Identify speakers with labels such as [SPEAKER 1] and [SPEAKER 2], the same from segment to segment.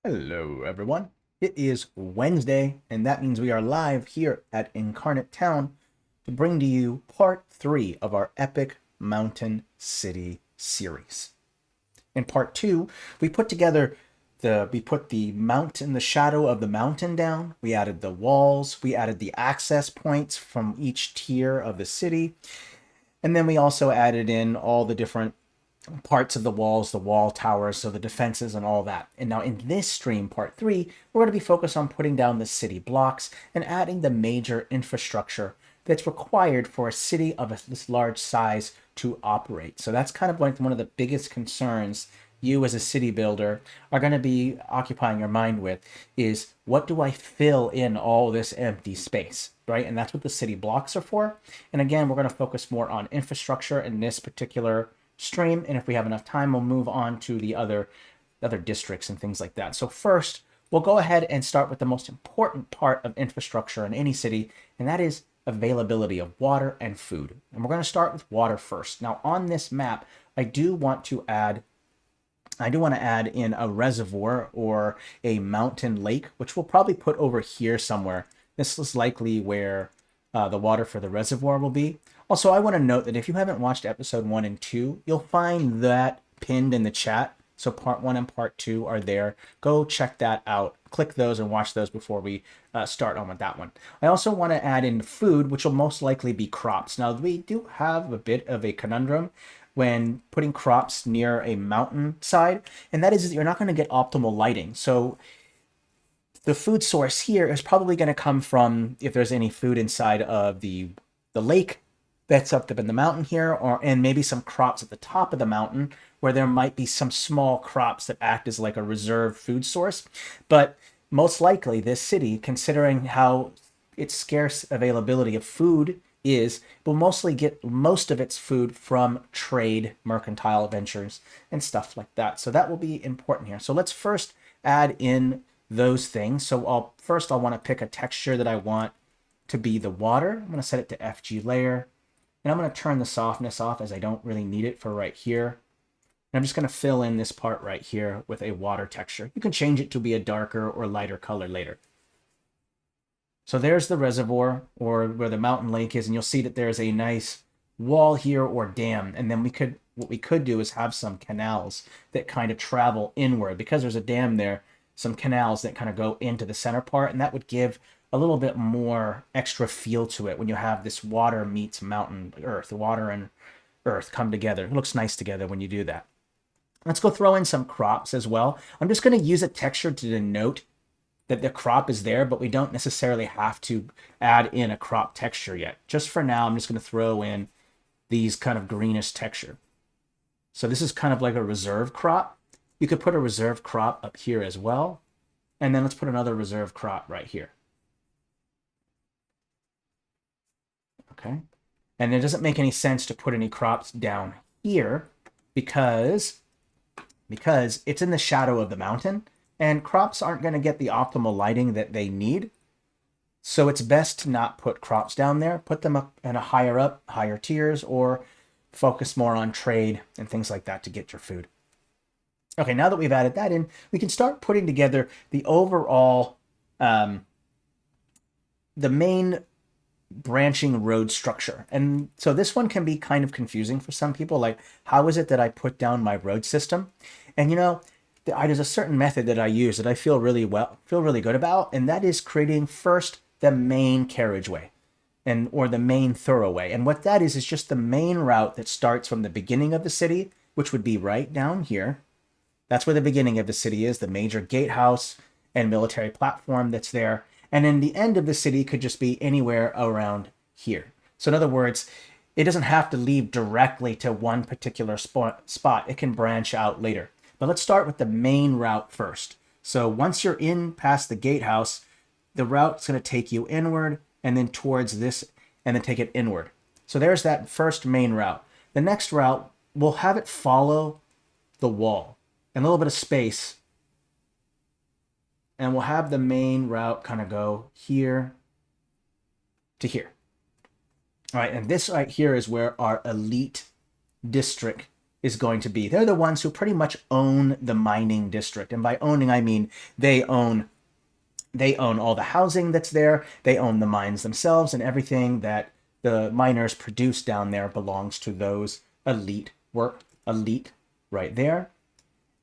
[SPEAKER 1] Hello, everyone. It is Wednesday, and that means we are live here at Inkarnate Town to bring to you part 3 of our epic Mountain City series. In part 2, we put the mountain, the shadow of the mountain down. We added the walls, we added the access points from each tier of the city, and then we also added in all the different parts of the walls, the wall towers, so the defenses and all that. And now in this stream, part 3, we're going to be focused on putting down the city blocks and adding the major infrastructure that's required for a city of this large size to operate. So that's kind of like one of the biggest concerns you as a city builder are going to be occupying your mind with is what do I fill in all this empty space, right? And that's what the city blocks are for. And again, we're going to focus more on infrastructure in this particular stream, and if we have enough time, we'll move on to the other districts and things like that. So first, we'll go ahead and start with the most important part of infrastructure in any city, and that is availability of water and food. And we're going to start with water first. Now on this map, I do want to add in a reservoir or a mountain lake, which we'll probably put over here somewhere. This is likely where the water for the reservoir will be. Also, I want to note that if you haven't watched episode 1 and 2, you'll find that pinned in the chat. So part 1 and part 2 are there. Go check that out. Click those and watch those before we start on with that one. I also want to add in food, which will most likely be crops. Now, we do have a bit of a conundrum when putting crops near a mountainside, and that is that you're not going to get optimal lighting. So the food source here is probably going to come from if there's any food inside of the lake that's up in the mountain here, and maybe some crops at the top of the mountain where there might be some small crops that act as like a reserve food source. But most likely this city, considering how its scarce availability of food is, will mostly get most of its food from trade, mercantile ventures, and stuff like that. So that will be important here. So let's first add in those things. So I'll want to pick a texture that I want to be the water. I'm going to set it to FG layer. And I'm going to turn the softness off as I don't really need it for right here. And I'm just going to fill in this part right here with a water texture. You can change it to be a darker or lighter color later. So there's the reservoir or where the mountain lake is. And you'll see that there's a nice wall here or dam. And then what we could do is have some canals that kind of travel inward. Because there's a dam there, some canals that kind of go into the center part. And that would give a little bit more extra feel to it when you have this water meets mountain earth. Water and earth come together. It looks nice together when you do that. Let's go throw in some crops as well. I'm just going to use a texture to denote that the crop is there, but we don't necessarily have to add in a crop texture yet. Just for now, I'm just going to throw in these kind of greenish texture. So this is kind of like a reserve crop. You could put a reserve crop up here as well. And then let's put another reserve crop right here. Okay. And it doesn't make any sense to put any crops down here because it's in the shadow of the mountain and crops aren't going to get the optimal lighting that they need. So it's best to not put crops down there, put them up in higher tiers, or focus more on trade and things like that to get your food. Okay, now that we've added that in, we can start putting together the overall, the main branching road structure. And so this one can be kind of confusing for some people, like how is it that I put down my road system? And there's a certain method that I use that I feel really good about, and that is creating first the main carriageway or the main thoroughway. And what that is just the main route that starts from the beginning of the city, which would be right down here. That's where the beginning of the city is, the major gatehouse and military platform that's there. And then the end of the city could just be anywhere around here. So in other words, it doesn't have to lead directly to one particular spot. It can branch out later. But let's start with the main route first. So once you're in past the gatehouse, the route's going to take you inward and then towards this and then take it inward. So there's that first main route. The next route, we'll have it follow the wall and a little bit of space. And we'll have the main route kind of go here to here. All right, and this right here is where our elite district is going to be. They're the ones who pretty much own the mining district. And by owning, I mean they own all the housing that's there. They own the mines themselves, and everything that the miners produce down there belongs to those elite right there.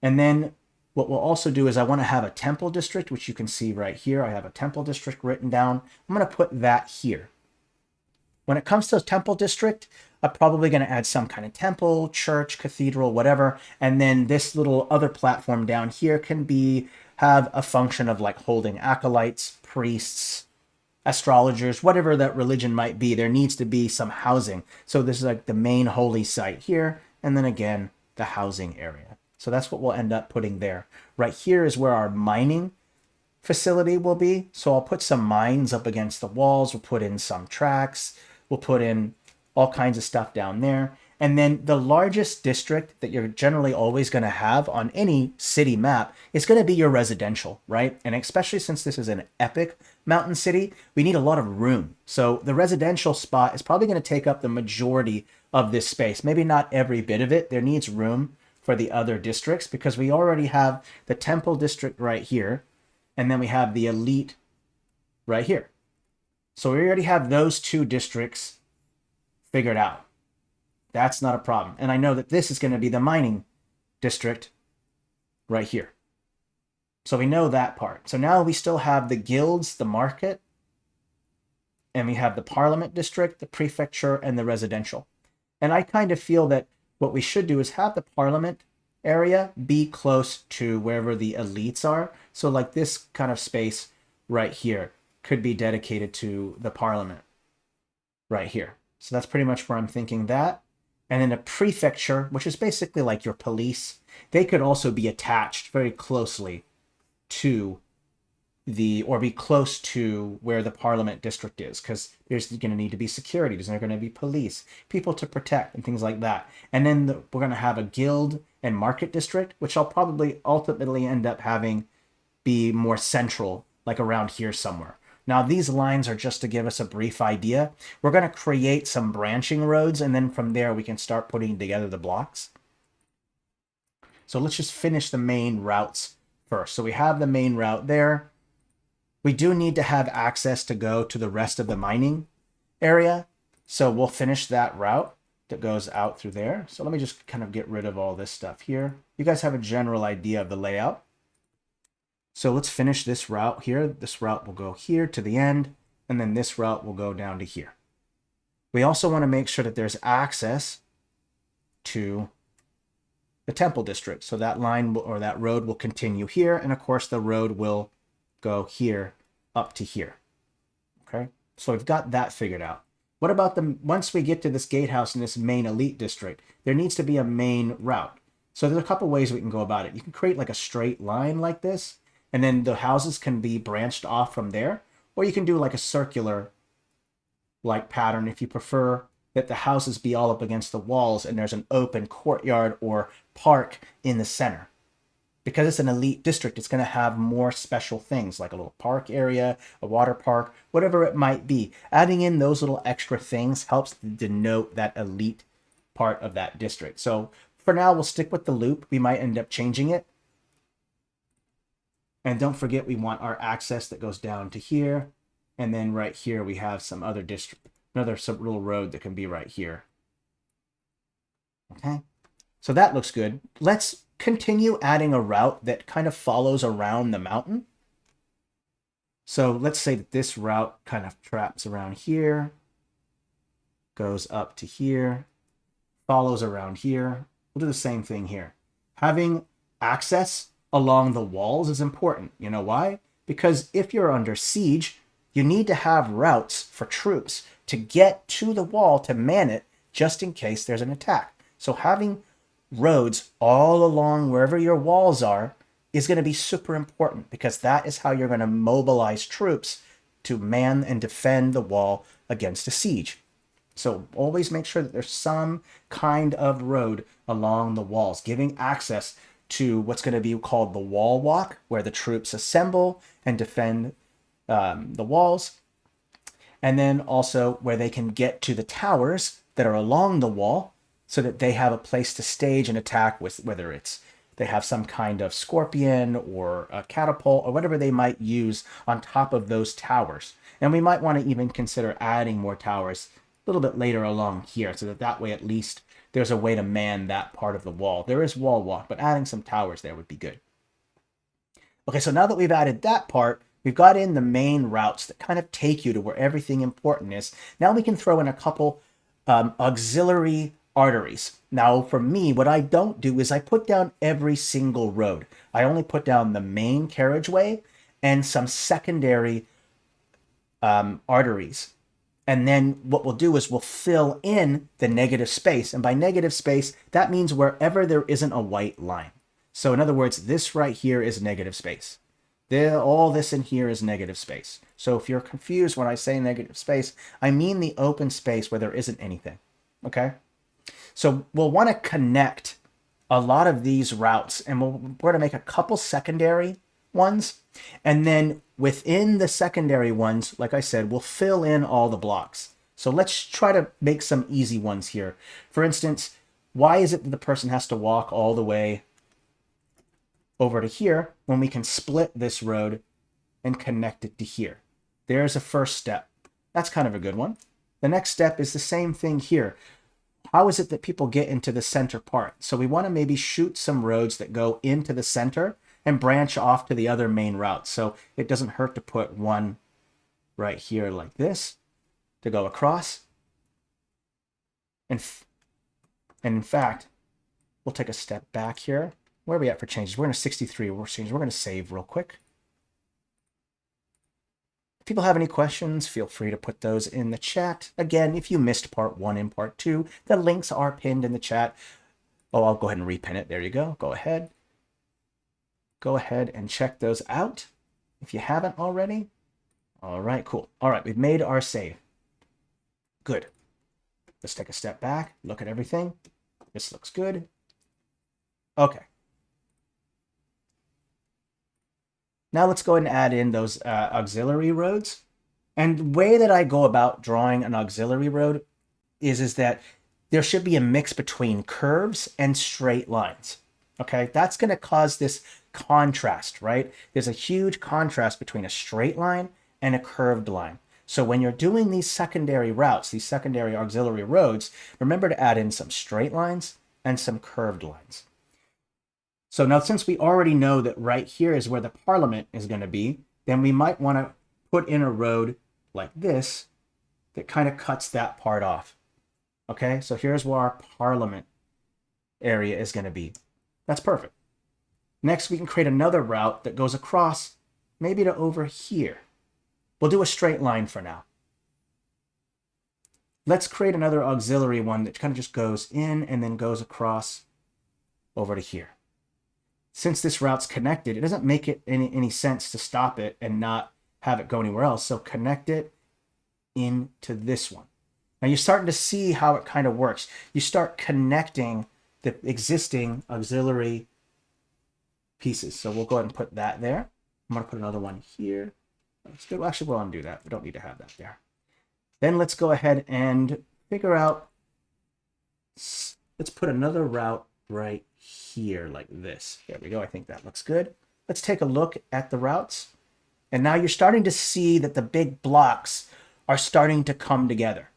[SPEAKER 1] And then what we'll also do is I want to have a temple district, which you can see right here. I have a temple district written down. I'm going to put that here. When it comes to a temple district, I'm probably going to add some kind of temple, church, cathedral, whatever. And then this little other platform down here can have a function of like holding acolytes, priests, astrologers, whatever that religion might be. There needs to be some housing. So this is like the main holy site here. And then again, the housing area. So that's what we'll end up putting there. Right here is where our mining facility will be. So I'll put some mines up against the walls. We'll put in some tracks. We'll put in all kinds of stuff down there. And then the largest district that you're generally always going to have on any city map is going to be your residential, right? And especially since this is an epic mountain city, we need a lot of room. So the residential spot is probably going to take up the majority of this space. Maybe not every bit of it. There needs room for the other districts because we already have the temple district right here. And then we have the elite right here. So we already have those two districts figured out. That's not a problem. And I know that this is going to be the mining district right here. So we know that part. So now we still have the guilds, the market, and we have the parliament district, the prefecture, and the residential. And I kind of feel that what we should do is have the parliament area be close to wherever the elites are. So like this kind of space right here could be dedicated to the parliament right here. So that's pretty much where I'm thinking that. And then a prefecture, which is basically like your police, they could also be attached very closely to or be close to where the parliament district is, because there's going to need to be security. There's going to be police, people to protect, and things like that. And then we're going to have a guild and market district, which I'll probably ultimately end up having be more central, like around here somewhere. Now, these lines are just to give us a brief idea. We're going to create some branching roads, and then from there we can start putting together the blocks. So let's just finish the main routes first. So we have the main route there. We do need to have access to go to the rest of the mining area. So we'll finish that route that goes out through there. So let me just kind of get rid of all this stuff here. You guys have a general idea of the layout. So let's finish this route here. This route will go here to the end, and then this route will go down to here. We also want to make sure that there's access to the temple district. So that line or that road will continue here, and of course the road will go here up to here. Okay, so we've got that figured out. What about once we get to this gatehouse in this main elite district, there needs to be a main route. So there's a couple ways we can go about it. You can create like a straight line like this, and then the houses can be branched off from there, or you can do like a circular like pattern if you prefer that the houses be all up against the walls and there's an open courtyard or park in the center. Because it's an elite district, it's going to have more special things like a little park area, a water park, whatever it might be. Adding in those little extra things helps denote that elite part of that district. So for now, we'll stick with the loop. We might end up changing it. And don't forget, we want our access that goes down to here. And then right here, we have some other district, another little road that can be right here. Okay, so that looks good. Let's continue adding a route that kind of follows around the mountain. So let's say that this route kind of traps around here, goes up to here, follows around here. We'll do the same thing here. Having access along the walls is important. You know why? Because if you're under siege, you need to have routes for troops to get to the wall to man it just in case there's an attack. So having roads all along wherever your walls are is going to be super important, because that is how you're going to mobilize troops to man and defend the wall against a siege. So always make sure that there's some kind of road along the walls, giving access to what's going to be called the wall walk, where the troops assemble and defend the walls. And then also where they can get to the towers that are along the wall so that they have a place to stage an attack with, whether it's they have some kind of scorpion or a catapult or whatever they might use on top of those towers. And we might want to even consider adding more towers a little bit later along here, so that way at least there's a way to man that part of the wall. There is wall walk, but adding some towers there would be good. Okay, so now that we've added that part, we've got in the main routes that kind of take you to where everything important is. Now we can throw in a couple auxiliary arteries. Now for me, what I don't do is I put down every single road. I only put down the main carriageway and some secondary arteries. And then what we'll do is we'll fill in the negative space. And by negative space, that means wherever there isn't a white line. So in other words, this right here is negative space. All this in here is negative space. So if you're confused when I say negative space, I mean the open space where there isn't anything. Okay? So we'll want to connect a lot of these routes, and we're going to make a couple secondary ones. And then within the secondary ones, like I said, we'll fill in all the blocks. So let's try to make some easy ones here. For instance, why is it that the person has to walk all the way over to here when we can split this road and connect it to here? There's a first step. That's kind of a good one. The next step is the same thing here. How is it that people get into the center part? So we want to maybe shoot some roads that go into the center and branch off to the other main routes. So it doesn't hurt to put one right here like this to go across. And in fact, we'll take a step back here. Where are we at for changes? We're in a 63. We're going to save real quick. If people have any questions, feel free to put those in the chat. Again, if you missed part 1 and part 2, the links are pinned in the chat. Oh, I'll go ahead and repin it. There you go. Go ahead. Go ahead and check those out if you haven't already. All right, cool. All right, we've made our save. Good. Let's take a step back, look at everything. This looks good. Okay. Now let's go ahead and add in those auxiliary roads. And the way that I go about drawing an auxiliary road is that there should be a mix between curves and straight lines. Okay, that's going to cause this contrast, right? There's a huge contrast between a straight line and a curved line. So when you're doing these secondary routes, these secondary auxiliary roads, remember to add in some straight lines and some curved lines. So now since we already know that right here is where the Parliament is going to be, then we might want to put in a road like this that kind of cuts that part off. Okay, so here's where our Parliament area is going to be. That's perfect. Next, we can create another route that goes across, maybe to over here. We'll do a straight line for now. Let's create another auxiliary one that kind of just goes in and then goes across over to here. Since this route's connected, it doesn't make it any sense to stop it and not have it go anywhere else. So connect it into this one. Now you're starting to see how it kind of works. You start connecting the existing auxiliary pieces. So we'll go ahead and put that there. I'm going to put another one here. Let's do, actually, we'll undo that. We don't need to have that there. Then let's go ahead and figure out, let's put another route right here like this. There we go. I think that looks good. Let's take a look at the routes. And now you're starting to see that the big blocks are starting to come together,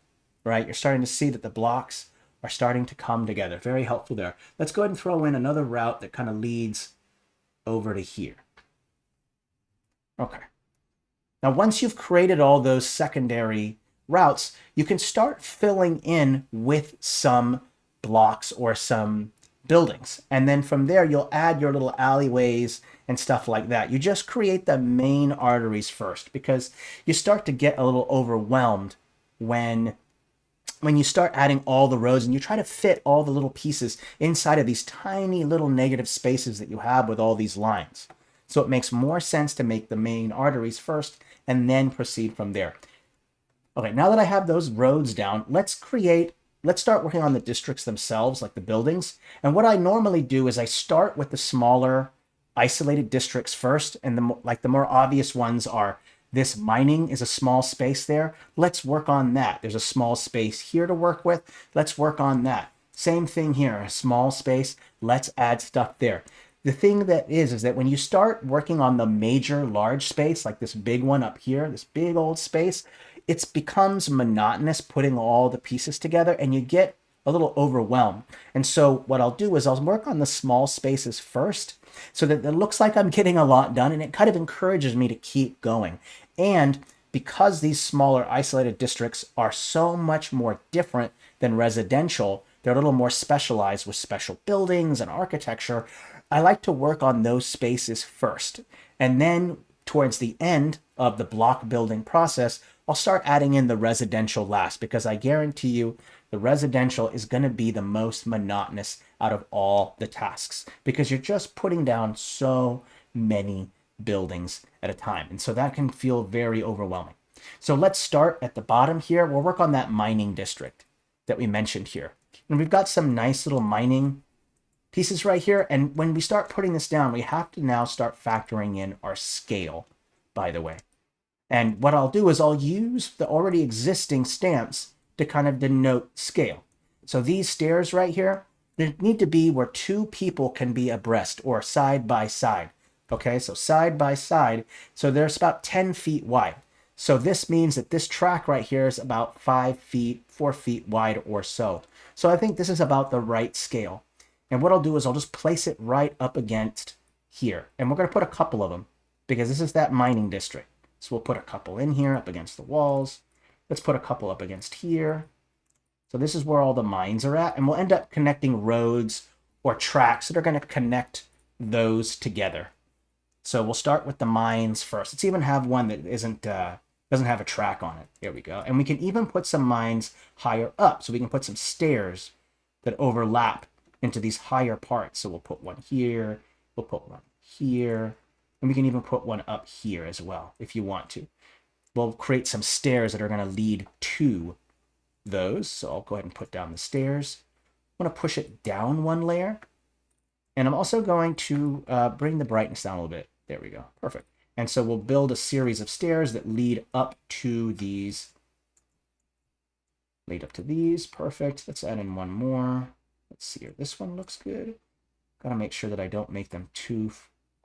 [SPEAKER 1] right? You're starting to see that the blocks are starting to come together. Very helpful there. Let's go ahead and throw in another route that kind of leads over to here. Okay. Now, once you've created all those secondary routes, you can start filling in with some blocks or some buildings. And then from there, you'll add your little alleyways and stuff like that. You just create the main arteries first, because you start to get a little overwhelmed when you start adding all the roads and you try to fit all the little pieces inside of these tiny little negative spaces that you have with all these lines. So it makes more sense to make the main arteries first and then proceed from there. Okay, now that I have those roads down, let's start working on the districts themselves, like the buildings. And what I normally do is I start with the smaller isolated districts first, and the more obvious ones are this mining is a small space there. Let's work on that. There's a small space here to work with. Let's work on that. Same thing here, a small space. Let's add stuff there. The thing that is that when you start working on the major large space, like this big one up here, this big old space, it becomes monotonous putting all the pieces together and you get a little overwhelmed. And so what I'll do is I'll work on the small spaces first so that it looks like I'm getting a lot done and it kind of encourages me to keep going. And because these smaller isolated districts are so much more different than residential, they're a little more specialized with special buildings and architecture. I like to work on those spaces first. And then towards the end of the block building process, I'll start adding in the residential last because I guarantee you the residential is going to be the most monotonous out of all the tasks because you're just putting down so many buildings at a time. And so that can feel very overwhelming. So let's start at the bottom here. We'll work on that mining district that we mentioned here. And we've got some nice little mining pieces right here. And when we start putting this down, we have to now start factoring in our scale, by the way. And what I'll do is I'll use the already existing stamps to kind of denote scale. So these stairs right here, they need to be where two people can be abreast or side by side. Okay, so side by side. So there's about 10 feet wide. So this means that this track right here is about 5 feet, 4 feet wide or so. So I think this is about the right scale. And what I'll do is I'll just place it right up against here. And we're going to put a couple of them because this is that mining district. So we'll put a couple in here up against the walls. Let's put a couple up against here. So this is where all the mines are at. And we'll end up connecting roads or tracks that are going to connect those together. So we'll start with the mines first. Let's even have one that doesn't have a track on it. There we go. And we can even put some mines higher up. So we can put some stairs that overlap into these higher parts. So we'll put one here. We'll put one here. And we can even put one up here as well if you want to. We'll create some stairs that are going to lead to those. So I'll go ahead and put down the stairs. I'm going to push it down one layer. And I'm also going to bring the brightness down a little bit. There we go. Perfect. And so we'll build a series of stairs that lead up to these. Lead up to these. Perfect. Let's add in one more. Let's see here. This one looks good. Got to make sure that I don't make them too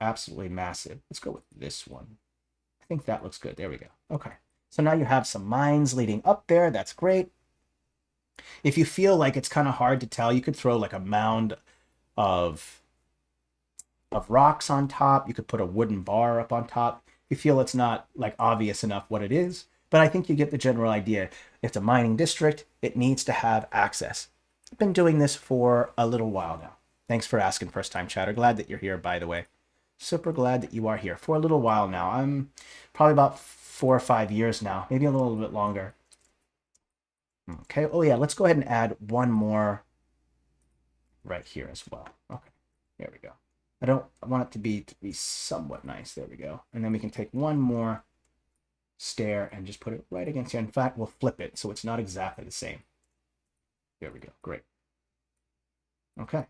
[SPEAKER 1] absolutely massive. Let's go with this one. I think that looks good. There we go. Okay. So now you have some mines leading up there. That's great. If you feel like it's kind of hard to tell, you could throw like a mound of rocks on top. You could put a wooden bar up on top. You feel it's not like obvious enough what it is, but I think you get the general idea. If it's a mining district, it needs to have access. I've been doing this for a little while now. Thanks for asking, first time chatter. Glad that you're here, by the way. Super glad that you are here for a little while now. I'm probably about 4 or 5 years now, maybe a little bit longer. Okay. Oh yeah, let's go ahead and add one more right here as well. Okay. There we go. I want it to be somewhat nice. There we go. And then we can take one more stair and just put it right against here. In fact, we'll flip it so it's not exactly the same. There we go. Great. Okay.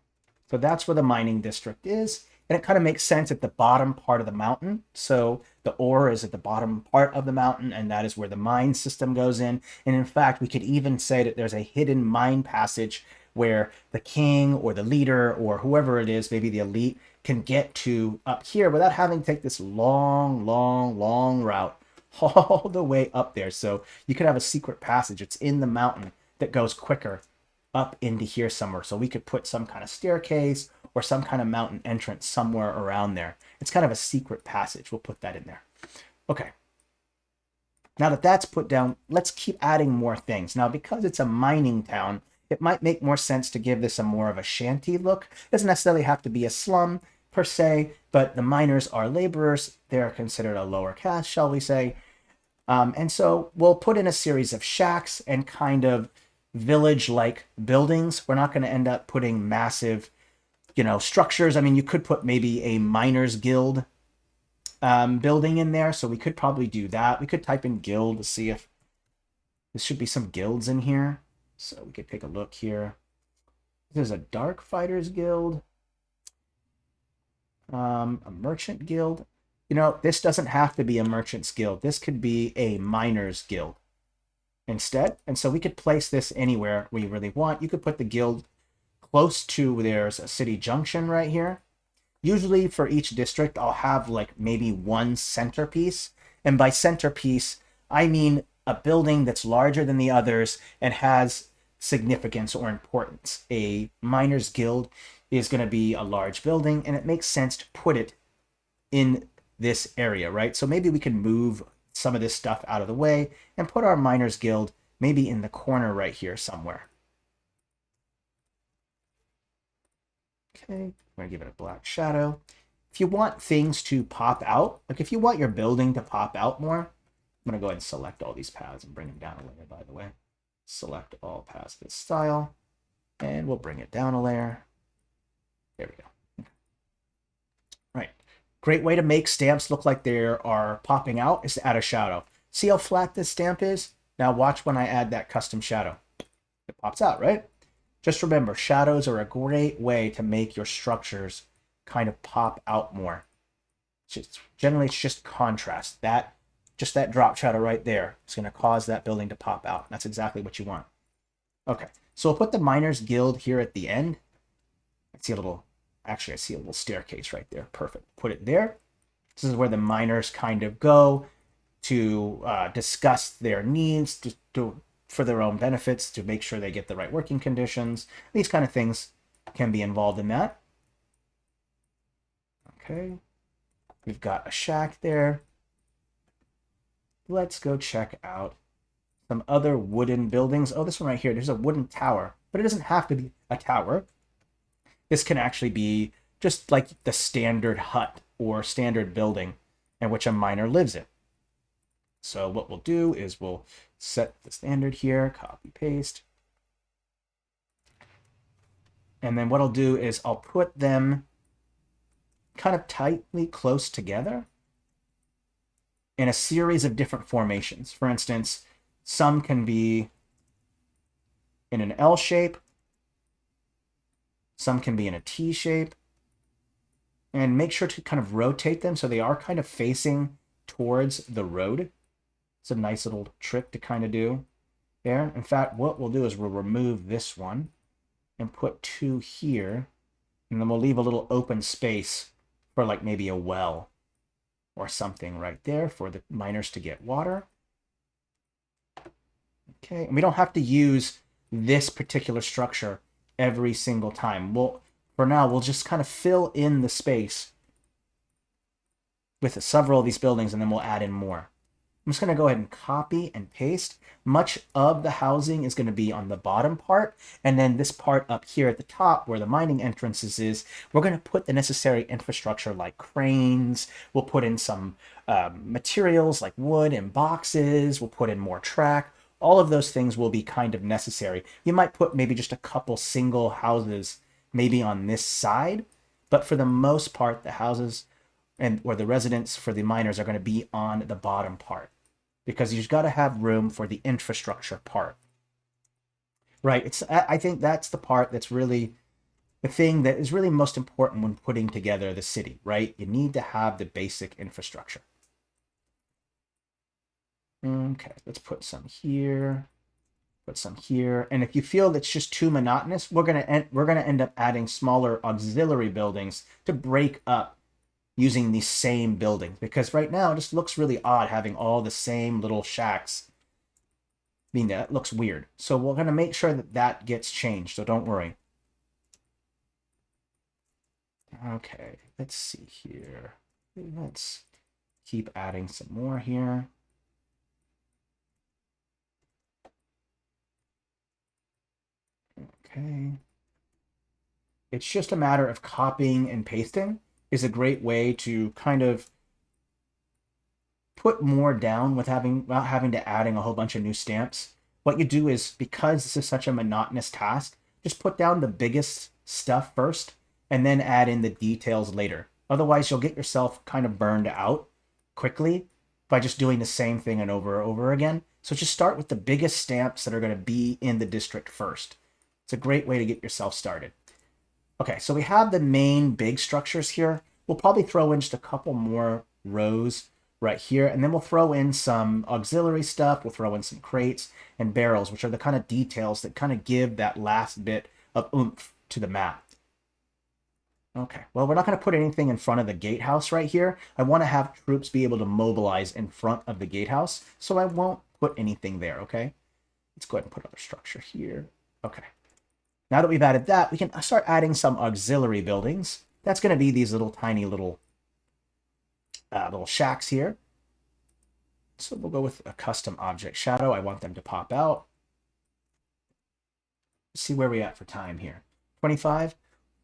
[SPEAKER 1] So that's where the mining district is. And it kind of makes sense at the bottom part of the mountain. So the ore is at the bottom part of the mountain, and that is where the mine system goes in. And in fact, we could even say that there's a hidden mine passage where the king or the leader or whoever it is, maybe the elite, can get to up here without having to take this long route all the way up there. So you could have a secret passage. It's in the mountain that goes quicker up into here somewhere. So we could put some kind of staircase or some kind of mountain entrance somewhere around there. It's kind of a secret passage. We'll put that in there. Okay. Now that that's put down, let's keep adding more things. Now, because it's a mining town, it might make more sense to give this a more of a shanty look. It doesn't necessarily have to be a slum per se, but the miners are laborers. They're considered a lower caste, shall we say. And so we'll put in a series of shacks and kind of village-like buildings. We're not going to end up putting massive, structures. I mean, you could put maybe a miners guild building in there. So we could probably do that. We could type in guild to see if there should be some guilds in here. So we could take a look here. There's a dark fighters guild. A merchant guild. This doesn't have to be a merchant's guild. This could be a miners guild instead. And so we could place this anywhere we really want. You could put the guild close to there's a city junction right here. Usually for each district, I'll have like maybe one centerpiece. And by centerpiece, I mean a building that's larger than the others and has significance or importance. A miners guild is going to be a large building, and it makes sense to put it in this area, right? So maybe we can move some of this stuff out of the way and put our miners guild maybe in the corner right here somewhere. Okay, I'm going to give it a black shadow. If you want things to pop out, like if you want your building to pop out more, I'm going to go ahead and select all these paths and bring them down a layer, by the way. Select all paths this style, and we'll bring it down a layer. There we go. Right. Great way to make stamps look like they are popping out is to add a shadow. See how flat this stamp is? Now watch when I add that custom shadow. It pops out, right? Just remember, shadows are a great way to make your structures kind of pop out more. Generally, it's just contrast. Just that drop shadow right there is going to cause that building to pop out. That's exactly what you want. Okay, so we'll put the Miners Guild here at the end. I see a little staircase right there. Perfect. Put it there. This is where the miners kind of go to discuss their needs for their own benefits, to make sure they get the right working conditions. These kind of things can be involved in that. Okay, we've got a shack there. Let's go check out some other wooden buildings. Oh, this one right here, there's a wooden tower, but it doesn't have to be a tower. This can actually be just like the standard hut or standard building in which a miner lives in. So what we'll do is we'll set the standard here, copy, paste. And then what I'll do is I'll put them kind of tightly close together in a series of different formations. For instance, some can be in an L shape, some can be in a T shape, and make sure to kind of rotate them so they are kind of facing towards the road. It's a nice little trick to kind of do there. In fact, what we'll do is we'll remove this one and put two here, and then we'll leave a little open space for like maybe a well or something right there for the miners to get water. Okay, and we don't have to use this particular structure every single time. For now, we'll just kind of fill in the space with several of these buildings, and then we'll add in more. I'm just going to go ahead and copy and paste. Much of the housing is going to be on the bottom part, and then this part up here at the top where the mining entrances is, we're going to put the necessary infrastructure like cranes. We'll put in some materials like wood and boxes. We'll put in more track. All of those things will be kind of necessary. You might put maybe just a couple single houses maybe on this side, but for the most part, the houses or the residents for the miners are going to be on the bottom part, because you've got to have room for the infrastructure part. Right? I think that's the part that's really the thing that is really most important when putting together the city, right? You need to have the basic infrastructure. Okay, let's put some here, put some here. And if you feel that's just too monotonous, we're gonna end up adding smaller auxiliary buildings to break up using these same buildings, because right now it just looks really odd having all the same little shacks. I mean, that looks weird. So we're going to make sure that that gets changed, so don't worry. Okay, let's see here. Let's keep adding some more here. Okay. It's just a matter of copying and pasting is a great way to kind of put more down without having to adding a whole bunch of new stamps. What you do is, because this is such a monotonous task, just put down the biggest stuff first and then add in the details later. Otherwise, you'll get yourself kind of burned out quickly by just doing the same thing and over again. So just start with the biggest stamps that are going to be in the district first. It's a great way to get yourself started. Okay, so we have the main big structures here. We'll probably throw in just a couple more rows right here, and then we'll throw in some auxiliary stuff. We'll throw in some crates and barrels, which are the kind of details that kind of give that last bit of oomph to the map. Okay, well, we're not going to put anything in front of the gatehouse right here. I want to have troops be able to mobilize in front of the gatehouse, so I won't put anything there, okay? Let's go ahead and put another structure here. Okay. Now that we've added that, we can start adding some auxiliary buildings. That's going to be these little tiny little shacks here. So we'll go with a custom object shadow. I want them to pop out. Let's see where we're at for time here. 25.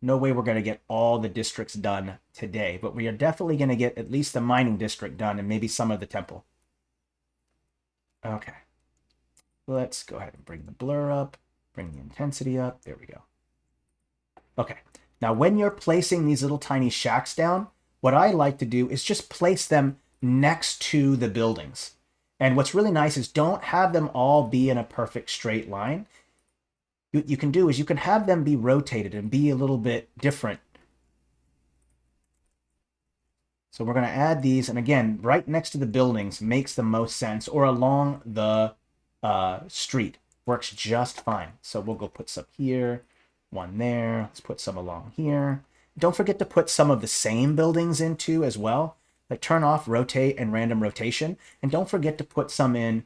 [SPEAKER 1] No way we're going to get all the districts done today, but we are definitely going to get at least the mining district done and maybe some of the temple. Okay. Let's go ahead and bring the blur up, bring the intensity up. There we go. Okay. Now, when you're placing these little tiny shacks down, what I like to do is just place them next to the buildings. And what's really nice is don't have them all be in a perfect straight line. What you can do is you can have them be rotated and be a little bit different. So we're going to add these, and again, right next to the buildings makes the most sense, or along the street works just fine. So we'll go put some here, one there. Let's put some along here. Don't forget to put some of the same buildings in too as well. Like turn off rotate and random rotation, and don't forget to put some in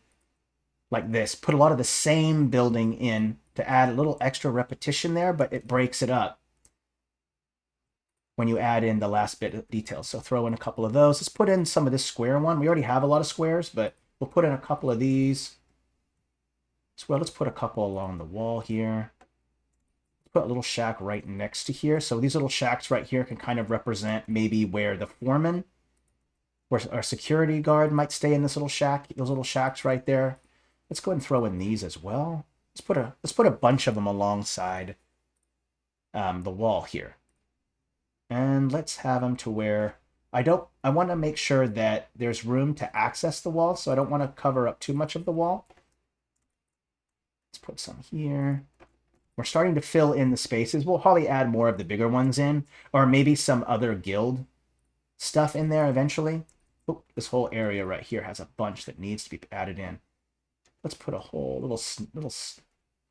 [SPEAKER 1] like this. Put a lot of the same building in to add a little extra repetition there, but it breaks it up when you add in the last bit of details. So throw in a couple of those. Let's put in some of this square one. We already have a lot of squares, but we'll put in a couple of these. As well, let's put a couple along the wall here. Let's put a little shack right next to here. So these little shacks right here can kind of represent maybe where the foreman or our security guard might stay in this little shack, those little shacks right there. Let's go ahead and throw in these as well. Let's put a bunch of them alongside the wall here. And let's have them to where I want to make sure that there's room to access the wall, so I don't want to cover up too much of the wall. Let's put some here. We're starting to fill in the spaces. We'll probably add more of the bigger ones in, or maybe some other guild stuff in there eventually. Oh, this whole area right here has a bunch that needs to be added in. Let's put a whole little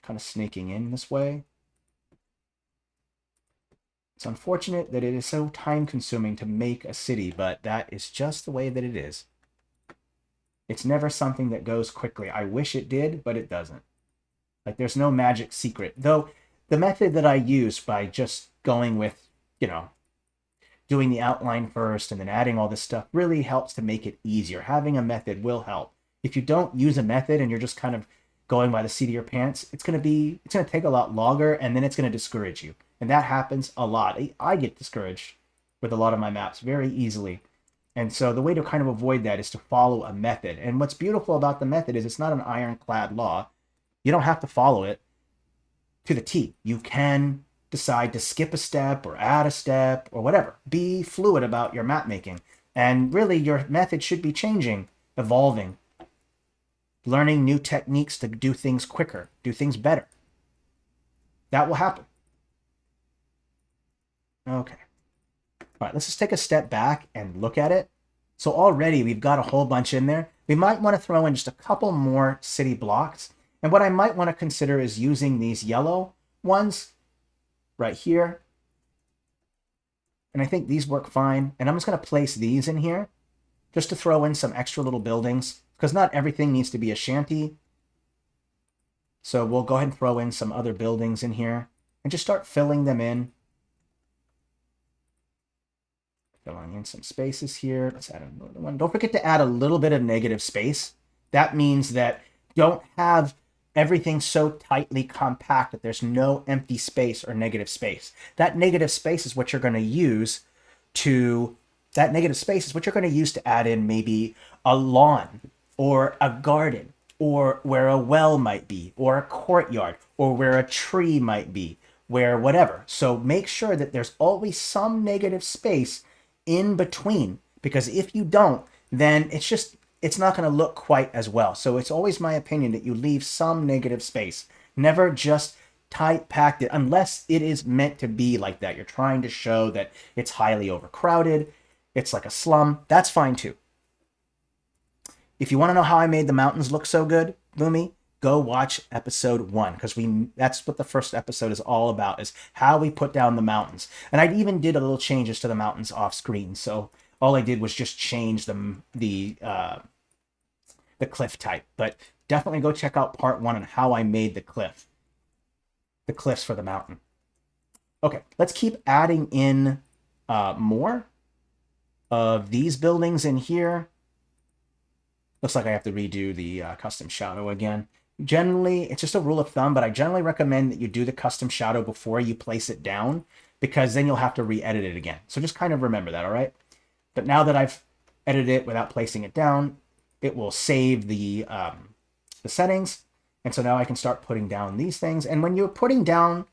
[SPEAKER 1] kind of snaking in this way. It's unfortunate that it is so time-consuming to make a city, but that is just the way that it is. It's never something that goes quickly. I wish it did, but it doesn't. Like, there's no magic secret. Though, the method that I use by just going with, doing the outline first and then adding all this stuff really helps to make it easier. Having a method will help. If you don't use a method and you're just kind of going by the seat of your pants, it's going to take a lot longer, and then it's going to discourage you. And that happens a lot. I get discouraged with a lot of my maps very easily. And so the way to kind of avoid that is to follow a method. And what's beautiful about the method is it's not an ironclad law. You don't have to follow it to the T. You can decide to skip a step or add a step or whatever. Be fluid about your map making. And really, your method should be changing, evolving, learning new techniques to do things quicker, do things better. That will happen. Okay. All right, let's just take a step back and look at it. So already we've got a whole bunch in there. We might want to throw in just a couple more city blocks. And what I might want to consider is using these yellow ones right here. And I think these work fine. And I'm just going to place these in here just to throw in some extra little buildings, because not everything needs to be a shanty. So we'll go ahead and throw in some other buildings in here and just start filling them in. Filling in some spaces here. Let's add another one. Don't forget to add a little bit of negative space. That means that don't have everything so tightly compact that there's no empty space or negative space. That negative space is what you're going to use to add in maybe a lawn or a garden, or where a well might be, or a courtyard, or where a tree might be, where whatever. So make sure that there's always some negative space in between, because if you don't, then it's not going to look quite as well. So it's always my opinion that you leave some negative space. Never just tight packed it, unless it is meant to be like that. You're trying to show that it's highly overcrowded, it's like a slum. That's fine too. If you want to know how I made the mountains look so good, Lumi, go watch episode 1, because that's what the first episode is all about, is how we put down the mountains. And I even did a little changes to the mountains off screen. So all I did was just change the cliff type. But definitely go check out part 1 on how I made the cliffs for the mountain. Okay, let's keep adding in more of these buildings in here. Looks like I have to redo the custom shadow again. Generally, it's just a rule of thumb, but I generally recommend that you do the custom shadow before you place it down, because then you'll have to re-edit it again. So just kind of remember that, all right? But now that I've edited it without placing it down, it will save the settings. And so now I can start putting down these things. And when you're putting down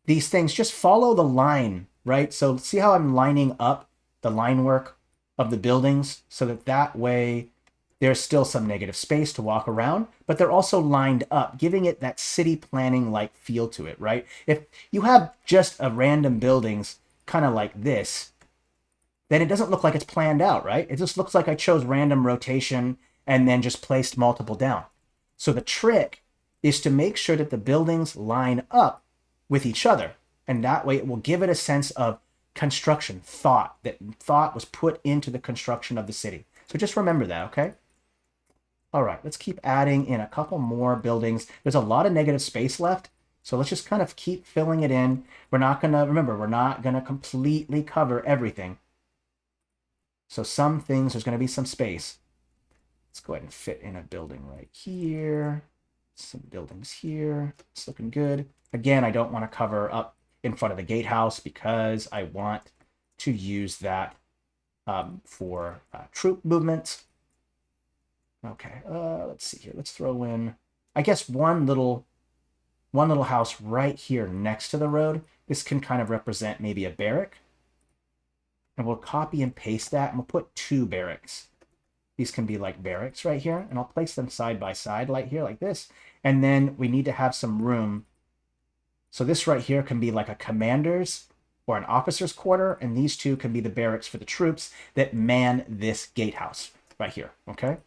[SPEAKER 1] these things, just follow the line, right? So see how I'm lining up the line work of the buildings, so that way there's still some negative space to walk around, but they're also lined up, giving it that city planning-like feel to it, right? If you have just a random buildings kind of like this, then it doesn't look like it's planned out, right? It just looks like I chose random rotation and then just placed multiple down. So the trick is to make sure that the buildings line up with each other, and that way it will give it a sense of construction, thought was put into the construction of the city. So just remember that, okay? All right, let's keep adding in a couple more buildings. There's a lot of negative space left, so let's just kind of keep filling it in. We're not gonna completely cover everything. So some things, there's gonna be some space. Let's go ahead and fit in a building right here. Some buildings here. It's looking good. Again, I don't want to cover up in front of the gatehouse because I want to use that for troop movements. Okay, let's see here. Let's throw in, I guess, one little house right here next to the road. This can kind of represent maybe a barrack. And we'll copy and paste that, and we'll put 2 barracks. These can be like barracks right here, and I'll place them side by side like here, like this. And then we need to have some room. So this right here can be like a commander's or an officer's quarter, and these 2 can be the barracks for the troops that man this gatehouse right here, okay?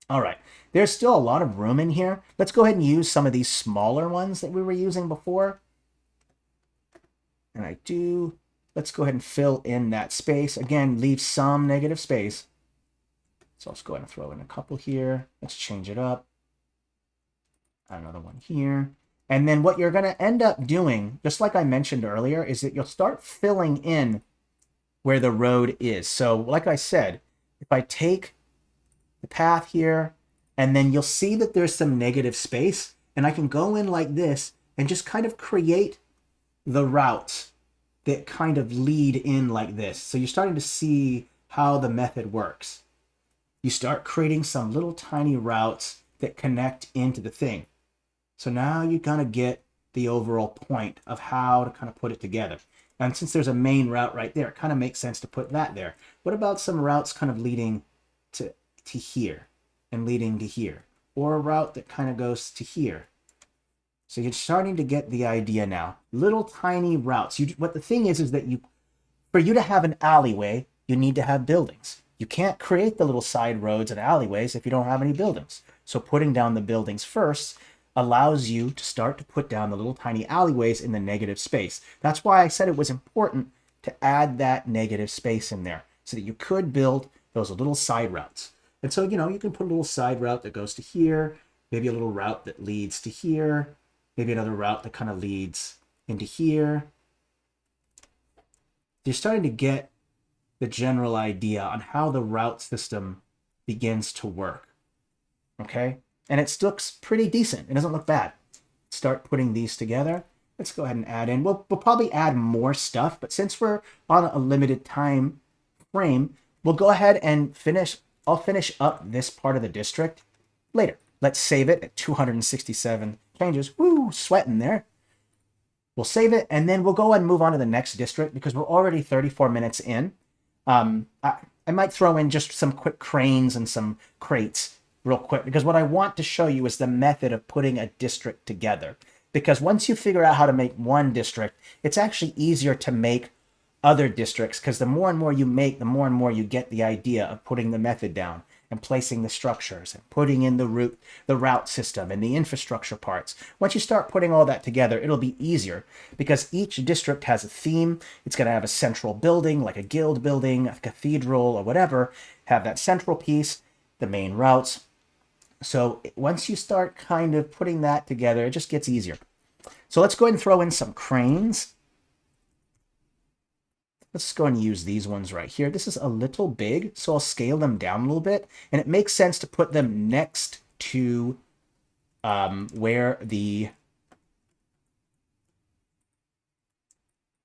[SPEAKER 1] All right, there's still a lot of room in here. Let's go ahead and use some of these smaller ones that we were using before. And let's go ahead and fill in that space. Again, leave some negative space. So let's go ahead and throw in a couple here. Let's change it up. Another one here. And then what you're going to end up doing, just like I mentioned earlier, is that you'll start filling in where the road is. So like I said, if I take the path here, and then you'll see that there's some negative space, and I can go in like this and just kind of create the routes that kind of lead in like this. So you're starting to see how the method works. You start creating some little tiny routes that connect into the thing. So now you're going to get the overall point of how to kind of put it together. And since there's a main route right there, it kind of makes sense to put that there. What about some routes kind of leading to here and leading to here? Or a route that kind of goes to here. So you're starting to get the idea now. Little tiny routes. What the thing is that for you to have an alleyway, you need to have buildings. You can't create the little side roads and alleyways if you don't have any buildings. So putting down the buildings first allows you to start to put down the little tiny alleyways in the negative space. That's why I said it was important to add that negative space in there so that you could build those little side routes. And so, you can put a little side route that goes to here, maybe a little route that leads to here, maybe another route that kind of leads into here. You're starting to get the general idea on how the route system begins to work. Okay? And it looks pretty decent. It doesn't look bad. Start putting these together. Let's go ahead and add in. We'll probably add more stuff, but since we're on a limited time frame, we'll go ahead and finish. I'll finish up this part of the district later. Let's save it at 267 changes. Woo, sweating there. We'll save it, and then we'll go ahead and move on to the next district because we're already 34 minutes in. I might throw in just some quick cranes and some crates real quick, because what I want to show you is the method of putting a district together. Because once you figure out how to make one district, it's actually easier to make other districts, because the more and more you make, the more and more you get the idea of putting the method down. and placing the structures and putting in the route system and the infrastructure parts. Once you start putting all that together, it'll be easier because each district has a theme. It's going to have a central building, like a guild building, a cathedral, or whatever, have that central piece, the main routes. So once you start kind of putting that together, it just gets easier. So let's go ahead and throw in some cranes. Let's go and use these ones right here. This is a little big, so I'll scale them down a little bit. And it makes sense to put them next to where the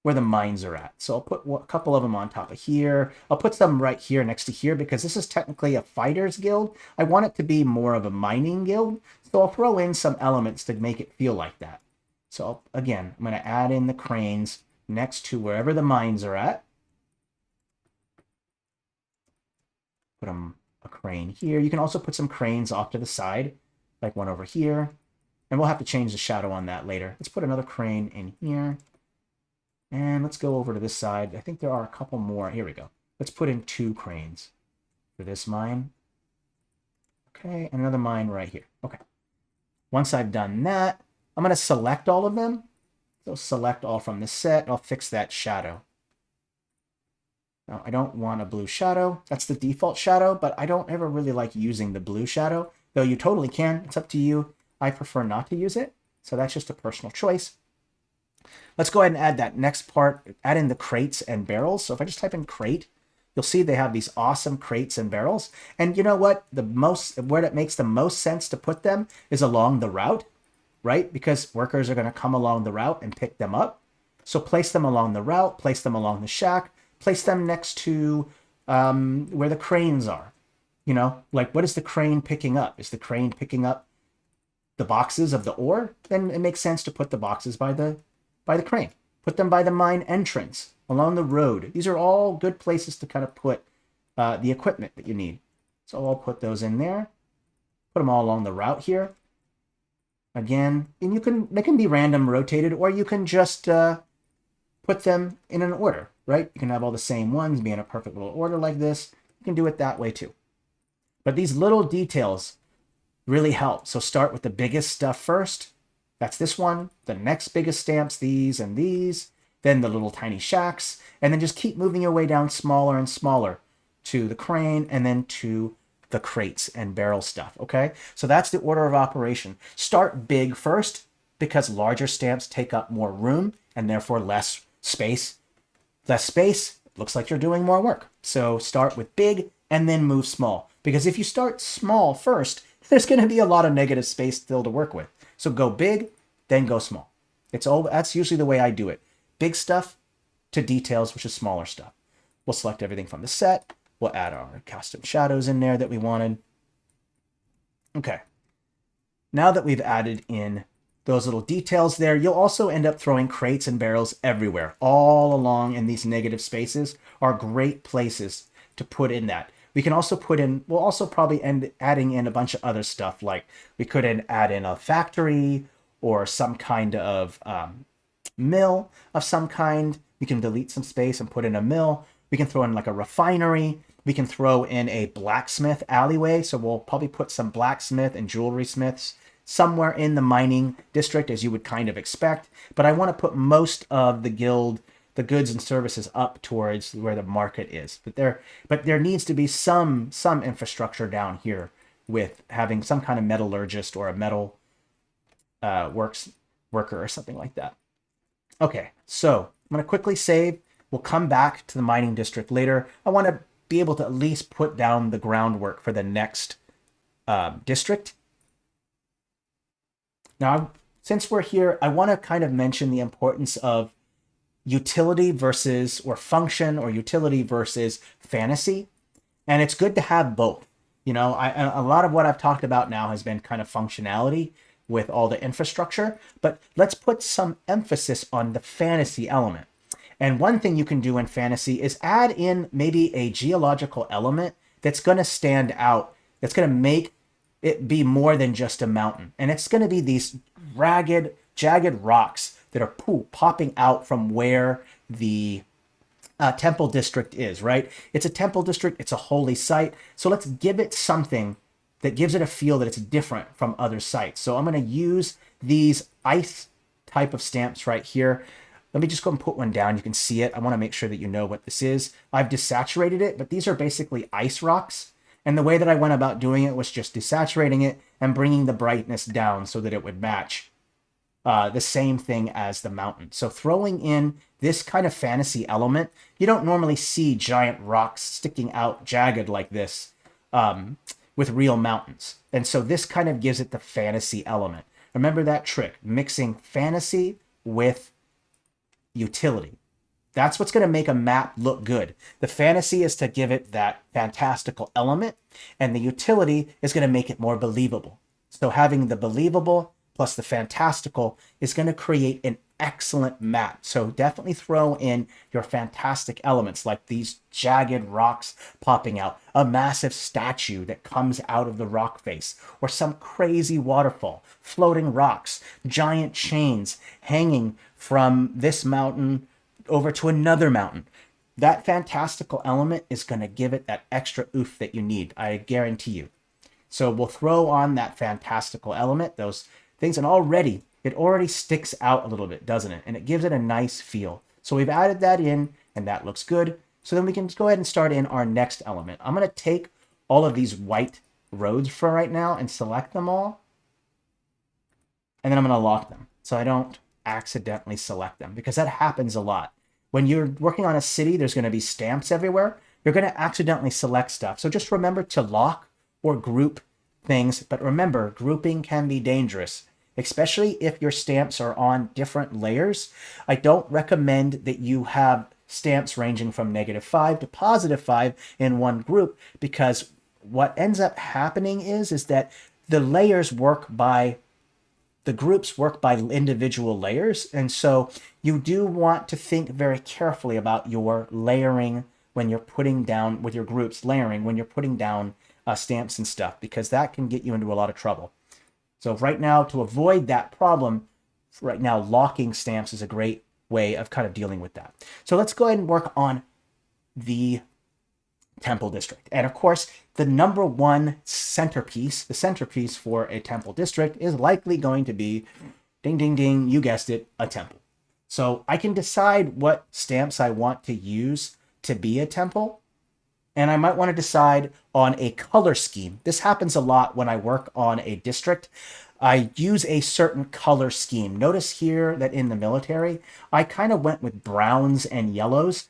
[SPEAKER 1] mines are at. So I'll put a couple of them on top of here. I'll put some right here next to here because this is technically a fighters guild. I want it to be more of a mining guild. So I'll throw in some elements to make it feel like that. So again, I'm going to add in the cranes next to wherever the mines are at. Put them a crane here. You can also put some cranes off to the side, like one over here. And we'll have to change the shadow on that later. Let's put another crane in here. And let's go over to this side. I think there are a couple more. Here we go. Let's put in 2 cranes for this mine. Okay, and another mine right here. Okay. Once I've done that, I'm going to select all of them. So select all from the set. I'll fix that shadow. Now, I don't want a blue shadow. That's the default shadow, but I don't ever really like using the blue shadow, though you totally can. It's up to you. I prefer not to use it, so that's just a personal choice. Let's go ahead and add that next part, add in the crates and barrels. So if I just type in crate, you'll see they have these awesome crates and barrels. And you know what? Where it makes the most sense to put them is along the route, right? Because workers are going to come along the route and pick them up. So place them along the route, place them along the shack, place them next to where the cranes are. You know, like what is the crane picking up? Is the crane picking up the boxes of the ore? Then it makes sense to put the boxes by the crane. Put them by the mine entrance, along the road. These are all good places to kind of put the equipment that you need. So I'll put those in there. Put them all along the route here. Again, and they can be random rotated, or you can just put them in an order, right? You can have all the same ones be in a perfect little order like this. You can do it that way too. But these little details really help. So start with the biggest stuff first. That's this one. The next biggest stamps, these and these. Then the little tiny shacks. And then just keep moving your way down smaller and smaller to the crane and then to the crates and barrel stuff, okay? So that's the order of operation. Start big first because larger stamps take up more room and therefore less space. Less space, looks like you're doing more work. So start with big and then move small. Because if you start small first, there's going to be a lot of negative space still to work with. So go big, then go small. That's usually the way I do it. Big stuff to details, which is smaller stuff. We'll select everything from the set. We'll add our custom shadows in there that we wanted. Okay. Now that we've added in those little details there, you'll also end up throwing crates and barrels everywhere. All along in these negative spaces are great places to put in that. We can also we'll also probably end adding in a bunch of other stuff, like we could add in a factory or some kind of mill of some kind. We can delete some space and put in a mill. We can throw in like a refinery. We can throw in a blacksmith alleyway. So we'll probably put some blacksmith and jewelry smiths somewhere in the mining district, as you would kind of expect. But I want to put most of the guild, the goods and services, up towards where the market is. But there needs to be some infrastructure down here with having some kind of metallurgist or a metal worker or something like that. Okay, so I'm going to quickly save. We'll come back to the mining district later. I want to be able to at least put down the groundwork for the next district. Now, since we're here, I want to kind of mention the importance of utility versus, or function, or utility versus fantasy. And it's good to have both. You know, a lot of what I've talked about now has been kind of functionality with all the infrastructure, but let's put some emphasis on the fantasy element. And one thing you can do in fantasy is add in maybe a geological element that's going to stand out, that's going to make it be more than just a mountain. And it's going to be these ragged, jagged rocks that are popping out from where the temple district is, right? It's a temple district, it's a holy site. So let's give it something that gives it a feel that it's different from other sites. So I'm going to use these ice type of stamps right here. Let me just go and put one down. You can see it. I want to make sure that you know what this is. I've desaturated it, but these are basically ice rocks. And the way that I went about doing it was just desaturating it and bringing the brightness down so that it would match the same thing as the mountain. So throwing in this kind of fantasy element, you don't normally see giant rocks sticking out jagged like this with real mountains. And so this kind of gives it the fantasy element. Remember that trick, mixing fantasy with utility. That's what's going to make a map look good. The fantasy is to give it that fantastical element, and the utility is going to make it more believable. So having the believable plus the fantastical is going to create an excellent map. So definitely throw in your fantastic elements like these jagged rocks popping out, a massive statue that comes out of the rock face, or some crazy waterfall, floating rocks, giant chains hanging from this mountain over to another mountain. That fantastical element is going to give it that extra oof that you need, I guarantee you. So we'll throw on that fantastical element, those things, and it already sticks out a little bit, doesn't it? And it gives it a nice feel. So we've added that in, and that looks good. So then we can just go ahead and start in our next element. I'm going to take all of these white roads for right now and select them all. And then I'm going to lock them so I don't accidentally select them, because that happens a lot. When you're working on a city, there's going to be stamps everywhere. You're going to accidentally select stuff. So just remember to lock or group things. But remember, grouping can be dangerous, especially if your stamps are on different layers. I don't recommend that you have stamps ranging from -5 to +5 in one group, because what ends up happening is that the layers work by the groups work by individual layers. And so you do want to think very carefully about your layering when you're putting down with your groups, layering when you're putting down stamps and stuff, because that can get you into a lot of trouble. So right now, to avoid that problem, right now, locking stamps is a great way of kind of dealing with that. So let's go ahead and work on the temple district. And of course, the number one centerpiece, the centerpiece for a temple district is likely going to be, ding, ding, ding, you guessed it, a temple. So I can decide what stamps I want to use to be a temple. And I might want to decide on a color scheme. This happens a lot when I work on a district. I use a certain color scheme. Notice here that in the military, I kind of went with browns and yellows,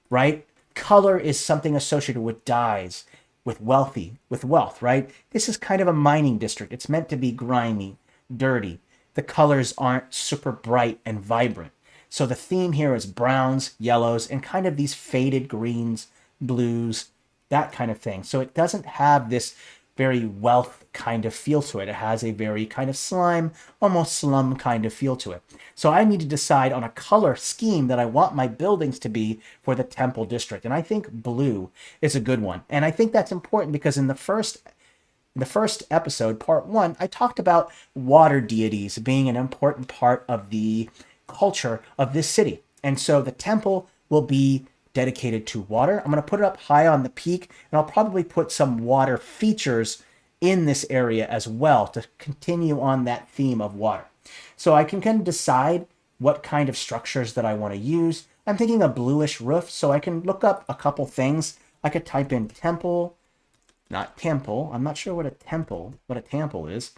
[SPEAKER 1] right? Color is something associated with dyes, with wealth, right? This is kind of a mining district. It's meant to be grimy, dirty. The colors aren't super bright and vibrant. So the theme here is browns, yellows, and kind of these faded greens, blues, that kind of thing. So it doesn't have this very wealth kind of feel to it. It has a very kind of slime, almost slum kind of feel to it. So I need to decide on a color scheme that I want my buildings to be for the temple district. And I think blue is a good one. And I think that's important because in the first episode, part 1, I talked about water deities being an important part of the culture of this city. And so the temple will be dedicated to water. I'm going to put it up high on the peak, and I'll probably put some water features in this area as well to continue on that theme of water. So I can kind of decide what kind of structures that I want to use. I'm thinking a bluish roof, so I can look up a couple things. I could type in temple, not temple. I'm not sure what a temple is.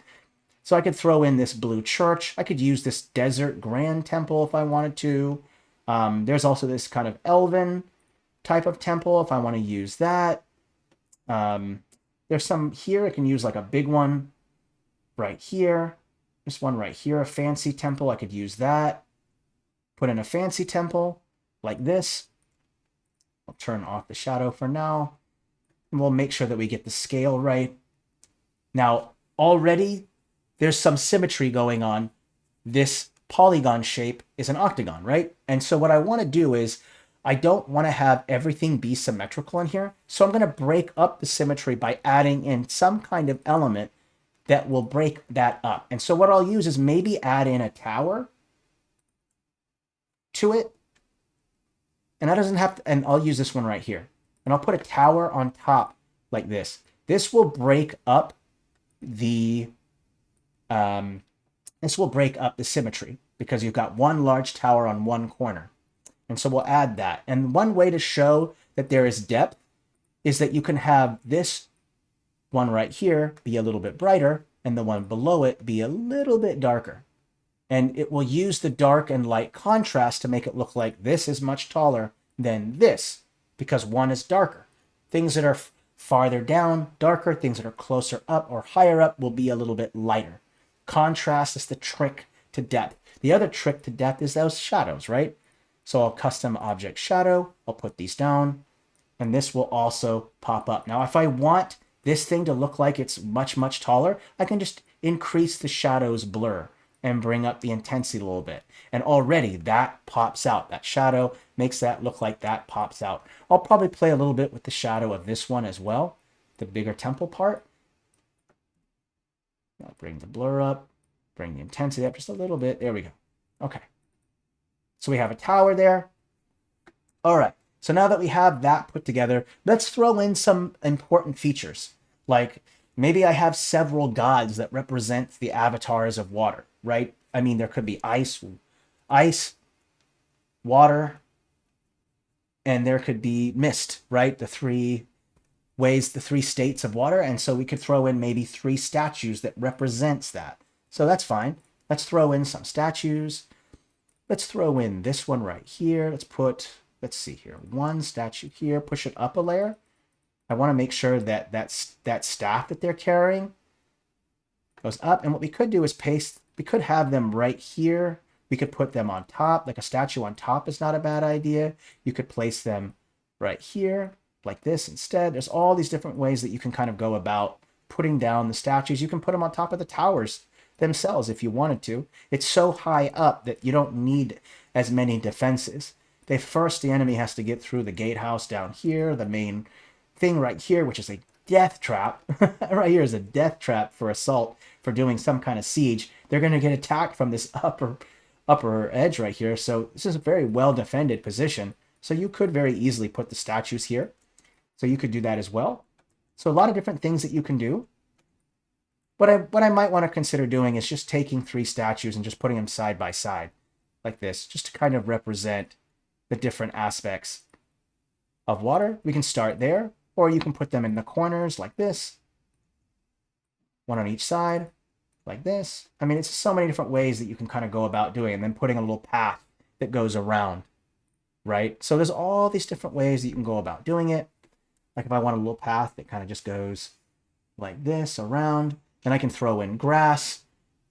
[SPEAKER 1] So I could throw in this blue church. I could use this desert grand temple if I wanted to. There's also this kind of elven type of temple if I want to use that. There's some here. I can use like a big one right here. This one right here, a fancy temple. I could use that. Put in a fancy temple like this. I'll turn off the shadow for now. And we'll make sure that we get the scale right. Now, already there's some symmetry going on. This polygon shape is an octagon, right? And so what I want to do is I don't want to have everything be symmetrical in here. So I'm going to break up the symmetry by adding in some kind of element that will break that up. And so what I'll use is maybe add in a tower to it. And that doesn't have to, and I'll use this one right here. And I'll put a tower on top like this. This will break up the symmetry because you've got one large tower on one corner. And so we'll add that. And one way to show that there is depth is that you can have this one right here be a little bit brighter and the one below it be a little bit darker. And it will use the dark and light contrast to make it look like this is much taller than this because one is darker. Things that are farther down, darker. Things that are closer up or higher up will be a little bit lighter. Contrast is the trick to depth. The other trick to depth is those shadows, right? So I'll custom object shadow. I'll put these down. And this will also pop up. Now, if I want this thing to look like it's much, much taller, I can just increase the shadow's blur and bring up the intensity a little bit. And already that pops out. That shadow makes that look like that pops out. I'll probably play a little bit with the shadow of this one as well, the bigger temple part. I'll bring the blur up, bring the intensity up just a little bit. There we go. Okay. So we have a tower there. All right. So now that we have that put together, let's throw in some important features. Like maybe I have several gods that represent the avatars of water, right? I mean, there could be ice, water, and there could be mist, right? The three states of water. And so we could throw in maybe 3 statues that represents that. So that's fine. Let's throw in some statues. Let's throw in this one right here. Let's see here, 1 statue here, push it up a layer. I want to make sure that that staff that they're carrying goes up. And what we could do is we could have them right here. We could put them on top, like a statue on top is not a bad idea. You could place them right here like this instead. There's all these different ways that you can kind of go about putting down the statues. You can put them on top of the towers themselves if you wanted to. It's so high up that you don't need as many defenses. The enemy has to get through the gatehouse down here, the main thing right here, which is a death trap. Right here is a death trap for assault, for doing some kind of siege. They're going to get attacked from this upper edge right here. So this is a very well defended position. So you could very easily put the statues here. So you could do that as well. So a lot of different things that you can do. What I might want to consider doing is just taking 3 statues and just putting them side by side like this, just to kind of represent the different aspects of water. We can start there, or you can put them in the corners like this, 1 on each side like this. I mean, it's so many different ways that you can kind of go about doing it, and then putting a little path that goes around, right? So there's all these different ways that you can go about doing it. Like if I want a little path that kind of just goes like this around, then I can throw in grass.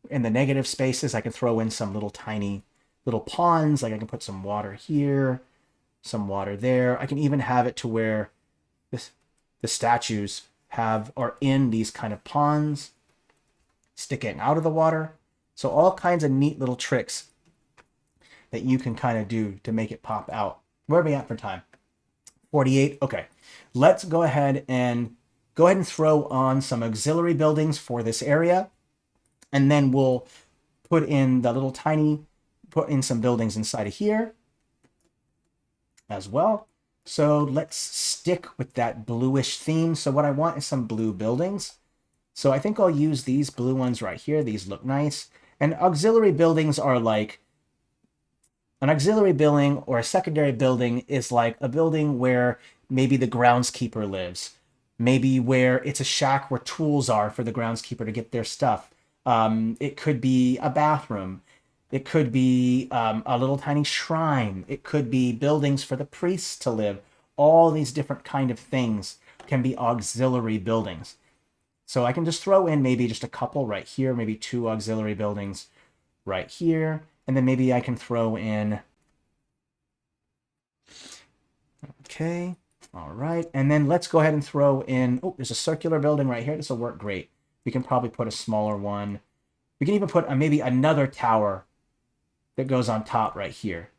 [SPEAKER 1] In the negative spaces, I can throw in some little tiny little ponds. Like I can put some water here, some water there. I can even have it to where the statues are in these kind of ponds sticking out of the water. So all kinds of neat little tricks that you can kind of do to make it pop out. Where are we at for time? 48. Okay. Let's go ahead and throw on some auxiliary buildings for this area. And then we'll put in some buildings inside of here as well. So let's stick with that bluish theme. So what I want is some blue buildings. So I think I'll use these blue ones right here. These look nice. And auxiliary buildings are like, an auxiliary building or a secondary building is like a building where maybe the groundskeeper lives. Maybe where it's a shack where tools are for the groundskeeper to get their stuff. It could be a bathroom. It could be a little tiny shrine. It could be buildings for the priests to live. All these different kind of things can be auxiliary buildings. So I can just throw in maybe just a couple right here, maybe 2 auxiliary buildings right here. And then maybe I can throw in... Okay, all right. And then let's go ahead and throw in... Oh, there's a circular building right here. This will work great. We can probably put a smaller one. We can even put maybe another tower that goes on top right here.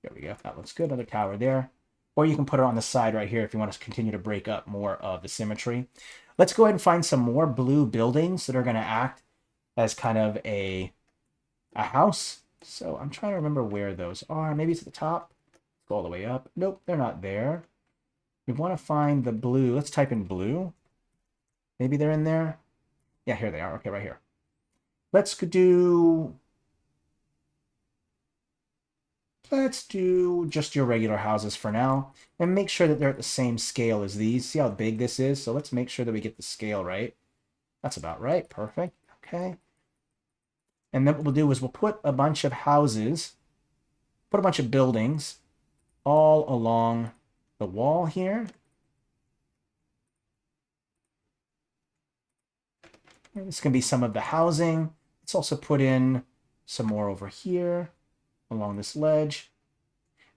[SPEAKER 1] There we go. That looks good. Another tower there. Or you can put it on the side right here if you want to continue to break up more of the symmetry. Let's go ahead and find some more blue buildings that are going to act as kind of a house. So I'm trying to remember where those are. Maybe it's at the top. Go all the way up. Nope, they're not there. We want to find the blue. Let's type in blue. Maybe they're in there. Yeah, here they are. Okay, right here. Let's do just your regular houses for now. And make sure that they're at the same scale as these. See how big this is? So let's make sure that we get the scale right. That's about right. Perfect. Okay. And then what we'll do is we'll put a bunch of houses, put a bunch of buildings all along the wall here. This can be some of the housing. Let's also put in some more over here along this ledge.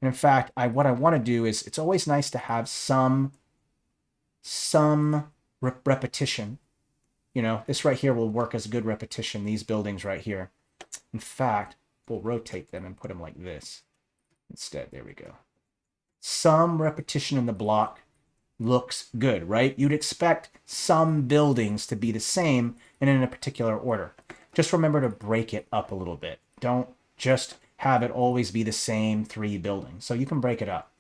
[SPEAKER 1] And in fact, what I want to do is, it's always nice to have some repetition. You know, this right here will work as good repetition, these buildings right here. In fact, we'll rotate them and put them like this instead. There we go. Some repetition in the block looks good, right? You'd expect some buildings to be the same and in a particular order. Just remember to break it up a little bit. Don't just have it always be the same 3 buildings. So you can break it up.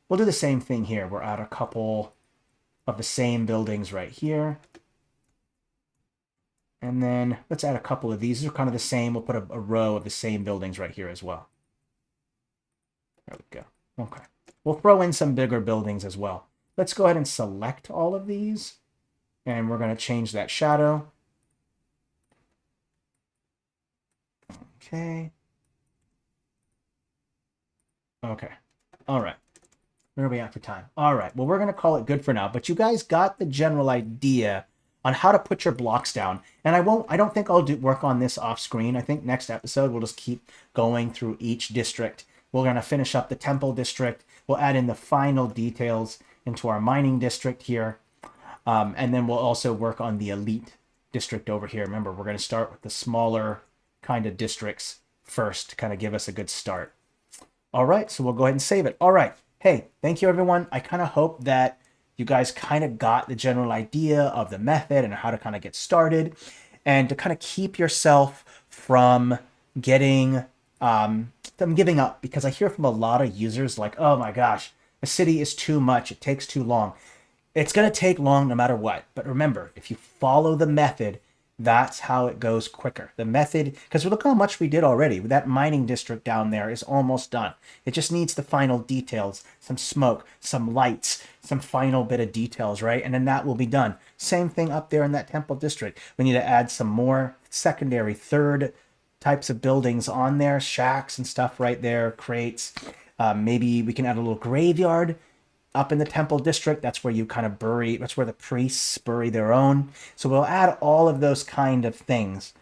[SPEAKER 1] We'll do the same thing here. We'll add a couple of the same buildings right here. And then let's add a couple of these. These are kind of the same. We'll put a row of the same buildings right here as well. There we go. Okay. We'll throw in some bigger buildings as well. Let's go ahead and select all of these. And we're going to change that shadow. Okay. Okay. All right. Where are we at for time? All right. Well, we're going to call it good for now. But you guys got the general idea on how to put your blocks down. And I don't think I'll work on this off screen. I think next episode we'll just keep going through each district. We're going to finish up the temple district. We'll add in the final details into our mining district here. And then we'll also work on the elite district over here. Remember, we're going to start with the smaller kind of districts first to kind of give us a good start. All right, so we'll go ahead and save it. All right. Hey, thank you, everyone. I kind of hope that you guys kind of got the general idea of the method and how to kind of get started and to kind of keep yourself from getting giving up, because I hear from a lot of users like, oh my gosh, the city is too much. It takes too long. It's going to take long no matter what. But remember, if you follow the method, that's how it goes quicker. The method, because look how much we did already. That mining district down there is almost done. It just needs the final details, some smoke, some lights, some final bit of details, right? And then that will be done. Same thing up there in that temple district. We need to add some more secondary, third types of buildings on there, shacks and stuff right there, crates. Maybe we can add a little graveyard up in the temple district. That's where you kind of bury, that's where the priests bury their own. So we'll add all of those kind of things.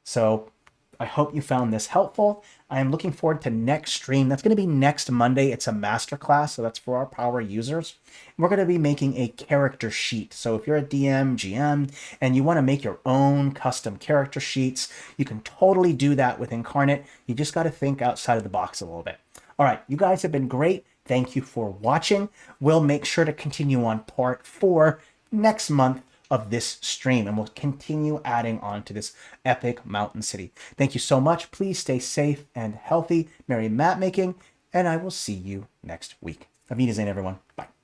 [SPEAKER 1] So I hope you found this helpful. I am looking forward to next stream. That's going to be next Monday. It's a masterclass, so that's for our power users. We're going to be making a character sheet. So if you're a DM, GM, and you want to make your own custom character sheets, you can totally do that with Inkarnate. You just got to think outside of the box a little bit. All right, you guys have been great. Thank you for watching. We'll make sure to continue on part 4 next month of this stream, and we'll continue adding on to this epic mountain city. Thank you so much. Please stay safe and healthy. Merry map making, and I will see you next week. Auf Wiedersehen, everyone. Bye.